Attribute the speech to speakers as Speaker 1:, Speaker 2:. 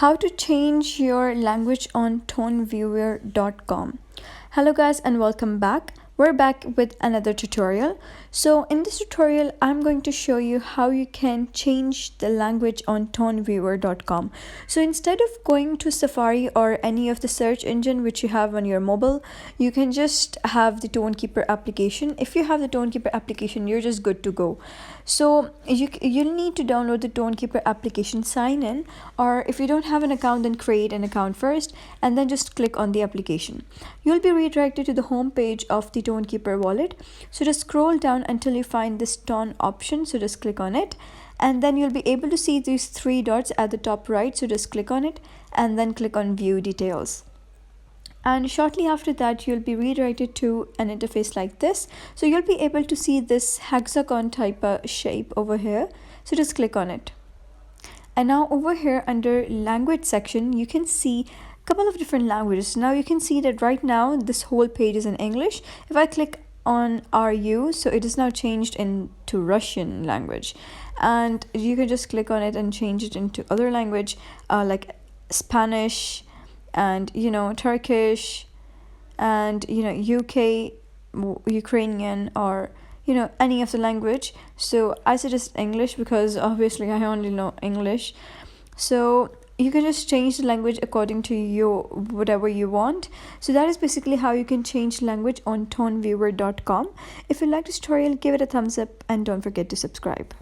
Speaker 1: how to change your language on toneviewer.com. Hello guys and welcome back. We're back with another tutorial. So in this tutorial I'm going to show you how you can change the language on toneviewer.com. So instead of going to Safari or any of the search engine which you have on your mobile, you can just have the Tonekeeper application. If you have the Tonekeeper application, you're just good to go. So you'll need to download the Tonekeeper application, sign in, or if you don't have an account, then create an account first and then just click on the application. You'll be redirected to the home page of the Tonekeeper wallet. So just scroll down until you find this tone option. So just click on it and then you'll be able to see these three dots at the top right. So just click on it and then click on view details. And shortly after that you'll be redirected to an interface like this. So you'll be able to see this hexagon type of shape over here. So just click on it. And now over here under language section you can see a couple of different languages. Now you can see that right now this whole page is in English. If I click on RU, so it is now changed into Russian language, and you can just click on it and change it into other language like Spanish and Turkish and UK, Ukrainian, or any of the language. So I suggest English because obviously I only know English. So you can just change the language according to your whatever you want. So that is basically how you can change language on toneviewer.com. If you like this tutorial, give it a thumbs up and don't forget to subscribe.